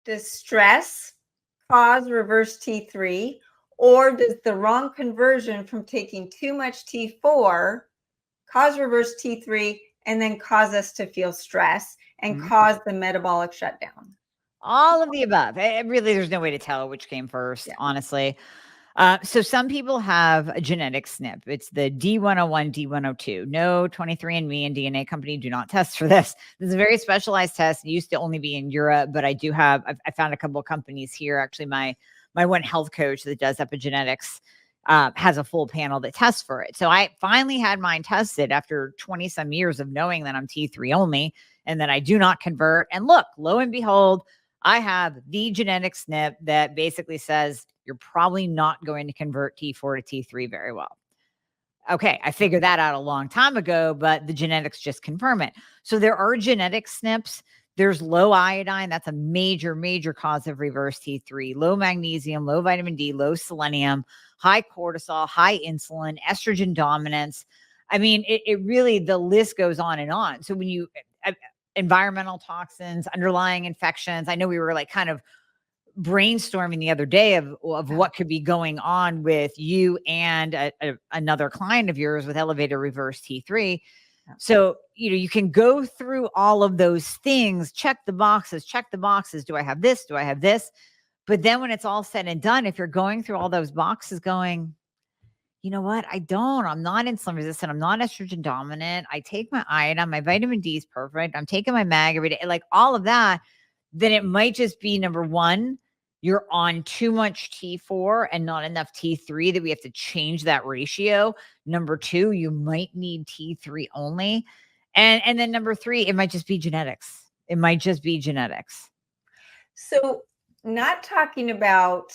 Does stress cause reverse T3, or does the wrong conversion from taking too much T4 cause reverse T3 and then cause us to feel stress and cause the metabolic shutdown? All of the above. Really, there's no way to tell which came first, honestly. So some people have a genetic SNP. It's the D101, D102. No 23andMe and DNA company do not test for this. This is a very specialized test. It used to only be in Europe, but I found a couple of companies here. Actually, my one health coach that does epigenetics has a full panel that tests for it. So I finally had mine tested after 20 some years of knowing that I'm T3 only and that I do not convert. And look, lo and behold, I have the genetic SNP that basically says you're probably not going to convert T4 to T3 very well. Okay, I figured that out a long time ago, but the genetics just confirm it. So there are genetic SNPs. There's low iodine. That's a major, major cause of reverse T3. Low magnesium, low vitamin D, low selenium, high cortisol, high insulin, estrogen dominance. I mean, it really, the list goes on and on. So when you, environmental toxins, underlying infections, I know we were like kind of brainstorming the other day of what could be going on with you and another client of yours with elevated reverse T3. So, you can go through all of those things, check the boxes. Do I have this? Do I have this? But then when it's all said and done, if you're going through all those boxes going, you know what? I'm not insulin resistant. I'm not estrogen dominant. I take my iodine, my vitamin D is perfect. I'm taking my mag every day, like all of that. Then it might just be number one, you're on too much T4 and not enough T3 that we have to change that ratio. Number two, you might need T3 only. And then number three, it might just be genetics. So not talking about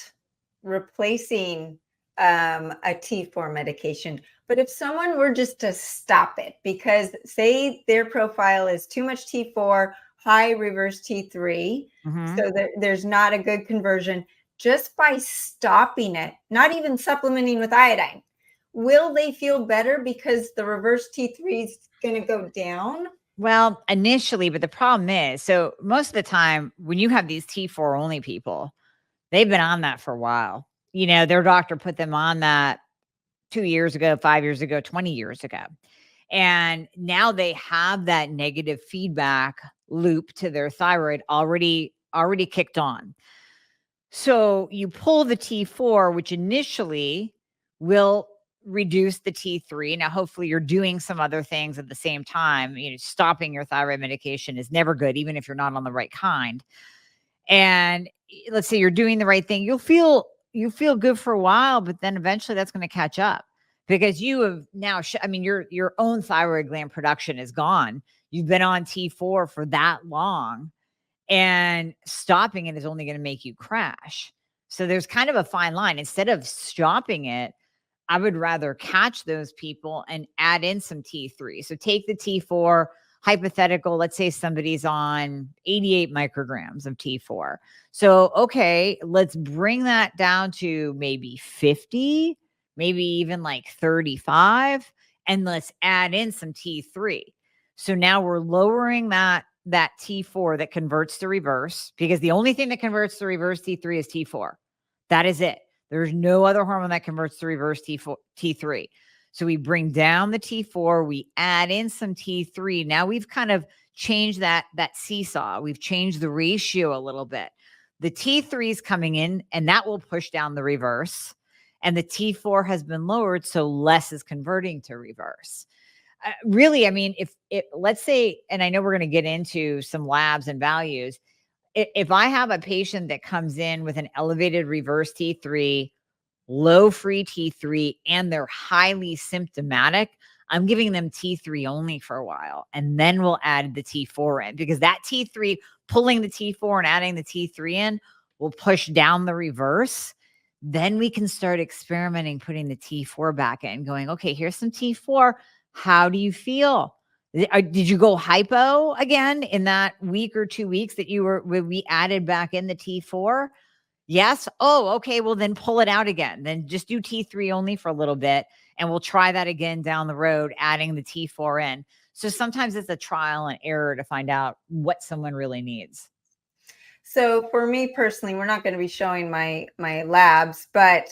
replacing a T4 medication, but if someone were just to stop it because say their profile is too much T4, high reverse T3, so there's not a good conversion, just by stopping it, not even supplementing with iodine, will they feel better because the reverse T3 is going to go down? Well, initially, but the problem is, so most of the time when you have these T4 only people, they've been on that for a while. Their doctor put them on that 2 years ago, 5 years ago, 20 years ago. And now they have that negative feedback loop to their thyroid already kicked on. So you pull the T4, which initially will reduce the T3. Now, hopefully you're doing some other things at the same time. Stopping your thyroid medication is never good, even if you're not on the right kind. And let's say you're doing the right thing. You feel good for a while, but then eventually that's going to catch up because you have now, your own thyroid gland production is gone. You've been on T4 for that long, and stopping it is only going to make you crash. So there's kind of a fine line. Instead of stopping it, I would rather catch those people and add in some T3. So take the T4, hypothetical, let's say somebody's on 88 micrograms of T4. So, okay, let's bring that down to maybe 50, maybe even like 35, and let's add in some T3. So now we're lowering that T4 that converts to reverse, because the only thing that converts to reverse T3 is T4. That is it. There's no other hormone that converts to reverse T3. So we bring down the T4, we add in some T3. Now we've kind of changed that seesaw. We've changed the ratio a little bit. The T3 is coming in, and that will push down the reverse. And the T4 has been lowered, so less is converting to reverse. Really, if let's say, and I know we're going to get into some labs and values, if I have a patient that comes in with an elevated reverse T3, low free T3, and they're highly symptomatic, I'm giving them T3 only for a while. And then we'll add the T4 in, because that T3, pulling the T4 and adding the T3 in, will push down the reverse. Then we can start experimenting, putting the T4 back in, going, okay, here's some T4. How do you feel? Did you go hypo again in that week or 2 weeks that we added back in the T4? Yes. Oh, okay. Well, then pull it out again. Then just do T3 only for a little bit, and we'll try that again down the road, adding the T4 in. So sometimes it's a trial and error to find out what someone really needs. So for me personally, we're not going to be showing my labs, but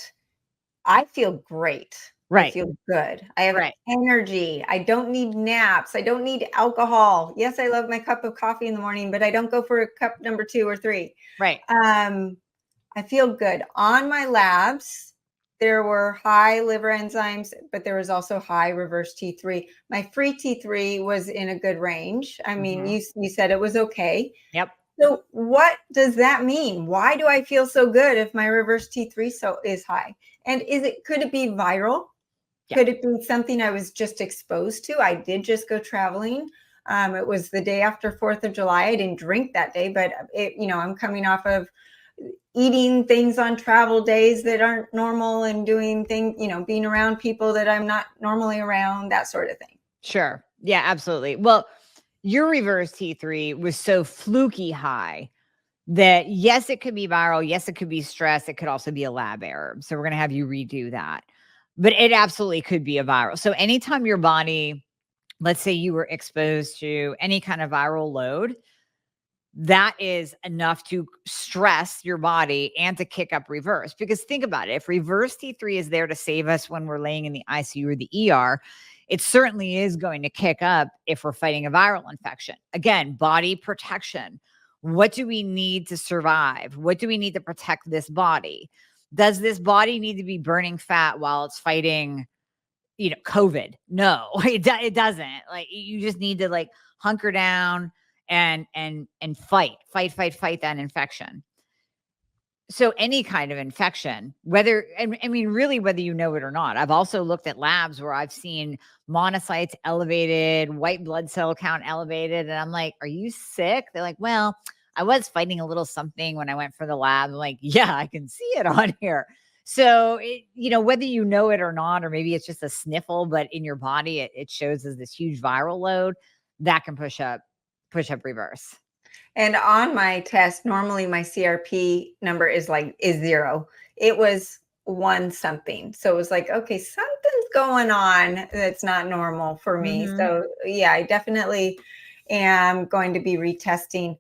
I feel great. I Right. feel good. I have Right. energy. I don't need naps. I don't need alcohol. Yes, I love my cup of coffee in the morning, but I don't go for a cup number 2 or 3. Right. I feel good. On my labs, there were high liver enzymes, but there was also high reverse T3. My free T3 was in a good range. I mean, Mhm. you said it was okay. Yep. So what does that mean? Why do I feel so good if my reverse T3 is high? And could it be viral? Yeah. Could it be something I was just exposed to? I did just go traveling. It was the day after 4th of July. I didn't drink that day, but I'm coming off of eating things on travel days that aren't normal and doing things, being around people that I'm not normally around, that sort of thing. Sure. Yeah, absolutely. Well, your reverse T3 was so fluky high that yes, it could be viral. Yes, it could be stress. It could also be a lab error. So we're going to have you redo that. But it absolutely could be a viral. So anytime your body, let's say you were exposed to any kind of viral load, that is enough to stress your body and to kick up reverse. Because think about it. If reverse T3 is there to save us when we're laying in the ICU or the ER, it certainly is going to kick up if we're fighting a viral infection. Again, body protection. What do we need to survive? What do we need to protect this body? Does this body need to be burning fat while it's fighting, COVID? No, it doesn't. Like, you just need to like hunker down and fight that infection. So any kind of infection, whether, I mean, really, whether you know it or not. I've also looked at labs where I've seen monocytes elevated, white blood cell count elevated. And I'm like, are you sick? They're like, well, I was fighting a little something when I went for the lab. I'm like, yeah, I can see it on here. So, whether you know it or not, or maybe it's just a sniffle, but in your body, it shows as this huge viral load that can push up reverse. And on my test, normally my CRP number is 0. It was 1 something. So it was like, okay, something's going on that's not normal for me. Mhm. So yeah, I definitely am going to be retesting.